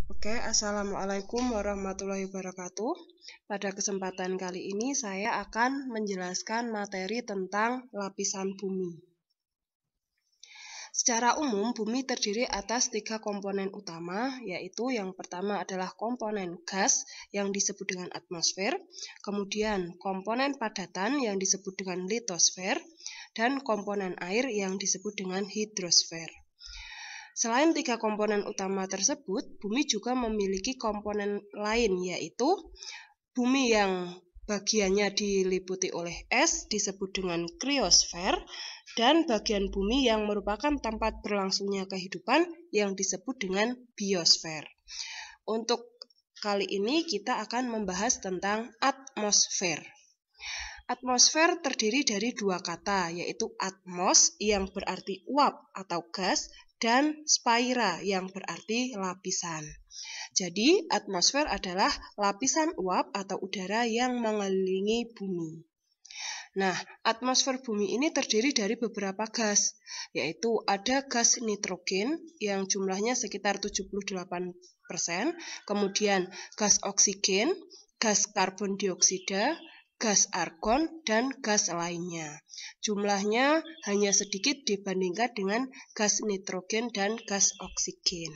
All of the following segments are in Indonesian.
Assalamualaikum warahmatullahi wabarakatuh. Pada kesempatan kali ini saya akan menjelaskan materi tentang lapisan bumi. Secara umum, bumi terdiri atas 3 komponen utama, yaitu yang pertama adalah komponen gas yang disebut dengan atmosfer, kemudian komponen padatan yang disebut dengan litosfer, dan komponen air yang disebut dengan hidrosfer. Selain 3 komponen utama tersebut, bumi juga memiliki komponen lain, yaitu bumi yang bagiannya diliputi oleh es disebut dengan kriosfer, dan bagian bumi yang merupakan tempat berlangsungnya kehidupan yang disebut dengan biosfer. Untuk kali ini kita akan membahas tentang atmosfer. Atmosfer terdiri dari 2 kata, yaitu atmos yang berarti uap atau gas, dan spaira yang berarti lapisan. Jadi, atmosfer adalah lapisan uap atau udara yang mengelilingi bumi. Nah, atmosfer bumi ini terdiri dari beberapa gas, yaitu ada gas nitrogen yang jumlahnya sekitar 78%, kemudian gas oksigen, gas karbon dioksida, gas argon, dan gas lainnya. Jumlahnya hanya sedikit dibandingkan dengan gas nitrogen dan gas oksigen.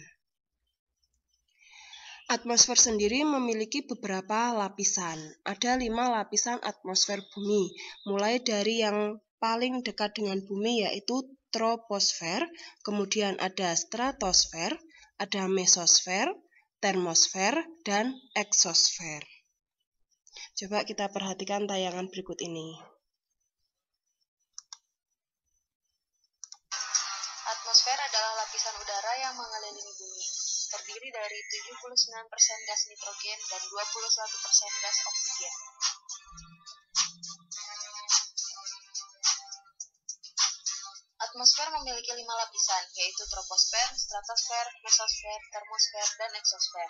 Atmosfer sendiri memiliki beberapa lapisan. Ada 5 lapisan atmosfer bumi, mulai dari yang paling dekat dengan bumi yaitu troposfer, kemudian ada stratosfer, ada mesosfer, termosfer, dan eksosfer. Coba kita perhatikan tayangan berikut ini. Atmosfer adalah lapisan udara yang mengelilingi bumi, terdiri dari 79% gas nitrogen dan 21% gas oksigen. Atmosfer memiliki 5 lapisan, yaitu troposfer, stratosfer, mesosfer, termosfer, dan eksosfer.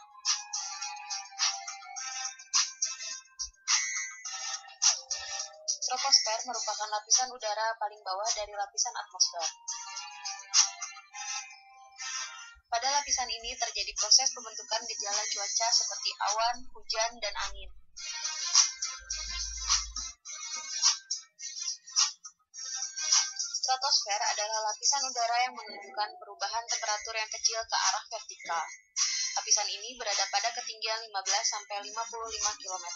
Troposfer merupakan lapisan udara paling bawah dari lapisan atmosfer. Pada lapisan ini terjadi proses pembentukan gejala cuaca seperti awan, hujan, dan angin. Stratosfer adalah lapisan udara yang menunjukkan perubahan temperatur yang kecil ke arah vertikal. Lapisan ini berada pada ketinggian 15–55 km.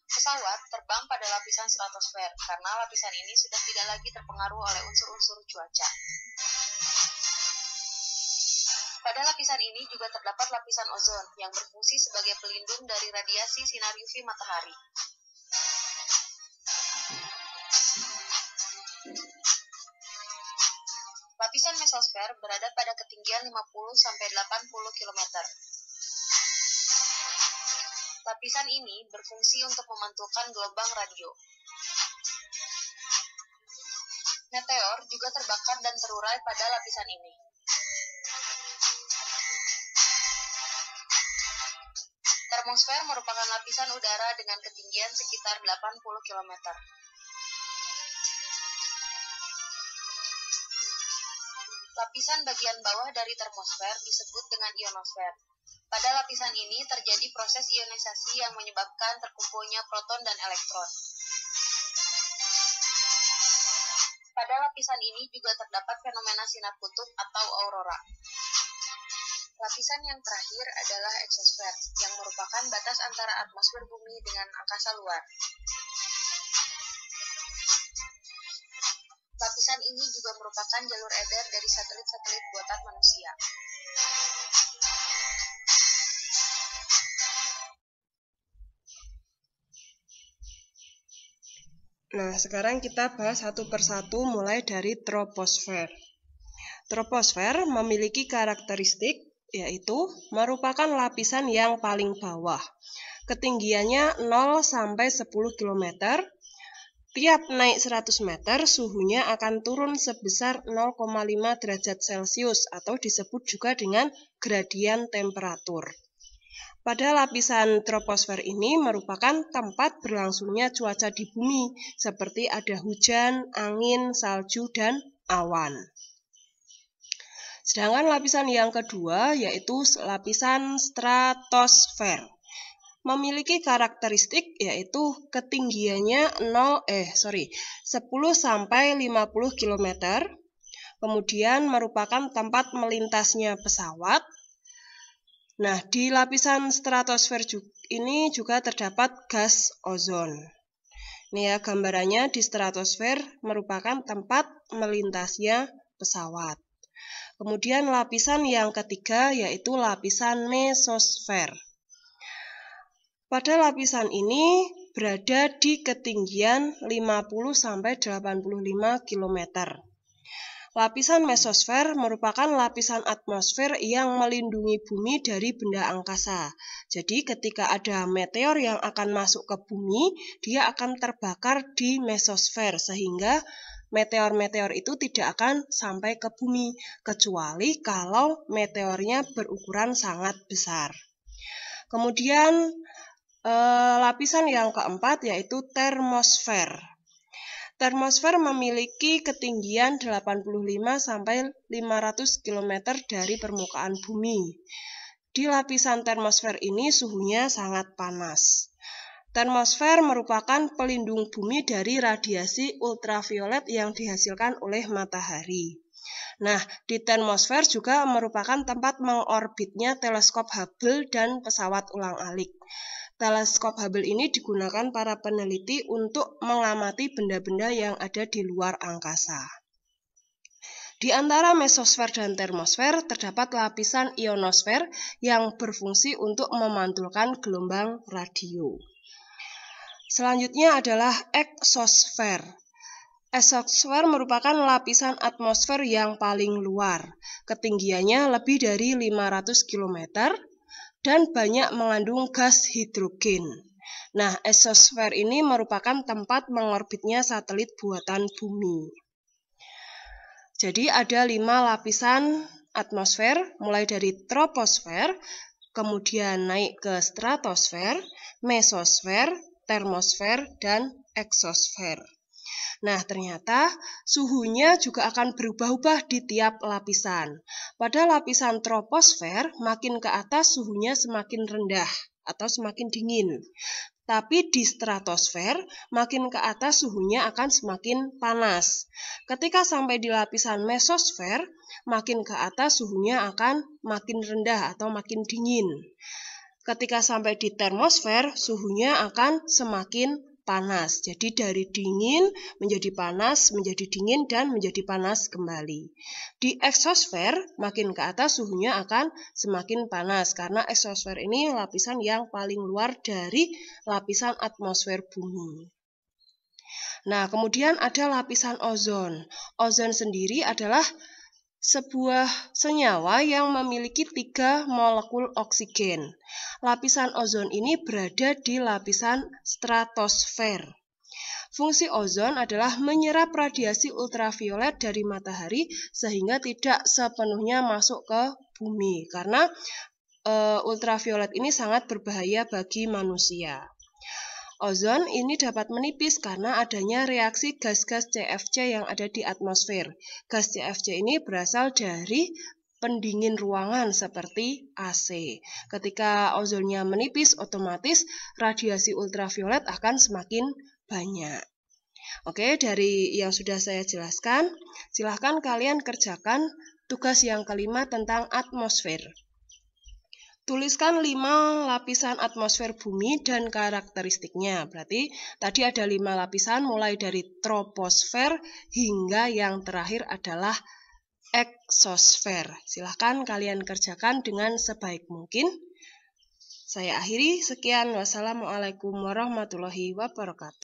Pesawat terbang pada lapisan stratosfer karena lapisan ini sudah tidak lagi terpengaruh oleh unsur-unsur cuaca. Pada lapisan ini juga terdapat lapisan ozon yang berfungsi sebagai pelindung dari radiasi sinar UV matahari. Lapisan mesosfer berada pada ketinggian 50–80 km. Lapisan ini berfungsi untuk memantulkan gelombang radio. Meteor juga terbakar dan terurai pada lapisan ini. Termosfer merupakan lapisan udara dengan ketinggian sekitar 80 km. Lapisan bagian bawah dari termosfer disebut dengan ionosfer. Pada lapisan ini terjadi proses ionisasi yang menyebabkan terkumpulnya proton dan elektron. Pada lapisan ini juga terdapat fenomena sinar kutub atau aurora. Lapisan yang terakhir adalah eksosfer, yang merupakan batas antara atmosfer bumi dengan angkasa luar. Lapisan ini juga merupakan jalur edar dari satelit-satelit buatan manusia. Nah, sekarang kita bahas satu persatu mulai dari troposfer. Troposfer memiliki karakteristik yaitu merupakan lapisan yang paling bawah. Ketinggiannya 0–10 km. Tiap naik 100 meter, suhunya akan turun sebesar 0,5 derajat Celcius atau disebut juga dengan gradien temperatur. Pada lapisan troposfer ini merupakan tempat berlangsungnya cuaca di bumi, seperti ada hujan, angin, salju, dan awan. Sedangkan lapisan yang kedua yaitu lapisan stratosfer. Memiliki karakteristik yaitu ketinggiannya 10 sampai 50 km. Kemudian merupakan tempat melintasnya pesawat. Nah, di lapisan stratosfer ini juga terdapat gas ozon. Ini ya gambarannya, di stratosfer merupakan tempat melintasnya pesawat. Kemudian lapisan yang ketiga yaitu lapisan mesosfer. Pada lapisan ini berada di ketinggian 50 sampai 85 km. Lapisan mesosfer merupakan lapisan atmosfer yang melindungi bumi dari benda angkasa. Jadi ketika ada meteor yang akan masuk ke bumi, dia akan terbakar di mesosfer sehingga meteor-meteor itu tidak akan sampai ke bumi, kecuali kalau meteornya berukuran sangat besar. Kemudian lapisan yang keempat yaitu termosfer. Termosfer memiliki ketinggian 85 sampai 500 km dari permukaan bumi. Di lapisan termosfer ini suhunya sangat panas. Termosfer merupakan pelindung bumi dari radiasi ultraviolet yang dihasilkan oleh matahari. Nah, di termosfer juga merupakan tempat mengorbitnya teleskop Hubble dan pesawat ulang-alik. Teleskop Hubble ini digunakan para peneliti untuk mengamati benda-benda yang ada di luar angkasa. Di antara mesosfer dan termosfer terdapat lapisan ionosfer yang berfungsi untuk memantulkan gelombang radio. Selanjutnya adalah eksosfer. Eksosfer merupakan lapisan atmosfer yang paling luar. Ketinggiannya lebih dari 500 km. Dan banyak mengandung gas hidrogen. Nah, eksosfer ini merupakan tempat mengorbitnya satelit buatan bumi. Jadi ada 5 lapisan atmosfer, mulai dari troposfer, kemudian naik ke stratosfer, mesosfer, termosfer, dan eksosfer. Nah, ternyata suhunya juga akan berubah-ubah di tiap lapisan. Pada lapisan troposfer, makin ke atas suhunya semakin rendah atau semakin dingin. Tapi di stratosfer, makin ke atas suhunya akan semakin panas. Ketika sampai di lapisan mesosfer, makin ke atas suhunya akan makin rendah atau makin dingin. Ketika sampai di termosfer, suhunya akan semakin panas. Jadi dari dingin menjadi panas, menjadi dingin, dan menjadi panas kembali. Di eksosfer, makin ke atas suhunya akan semakin panas, karena eksosfer ini lapisan yang paling luar dari lapisan atmosfer bumi. Nah, kemudian ada lapisan ozon. Ozon sendiri adalah sebuah senyawa yang memiliki 3 molekul oksigen. Lapisan ozon ini berada di lapisan stratosfer. Fungsi ozon adalah menyerap radiasi ultraviolet dari matahari sehingga tidak sepenuhnya masuk ke bumi, karena ultraviolet ini sangat berbahaya bagi manusia. Ozon ini dapat menipis karena adanya reaksi gas-gas CFC yang ada di atmosfer. Gas CFC ini berasal dari pendingin ruangan seperti AC. Ketika ozonnya menipis, otomatis radiasi ultraviolet akan semakin banyak. Oke, dari yang sudah saya jelaskan, silahkan kalian kerjakan tugas yang kelima tentang atmosfer. Tuliskan 5 lapisan atmosfer bumi dan karakteristiknya. Berarti tadi ada 5 lapisan mulai dari troposfer hingga yang terakhir adalah eksosfer. Silahkan kalian kerjakan dengan sebaik mungkin. Saya akhiri, sekian. Wassalamualaikum warahmatullahi wabarakatuh.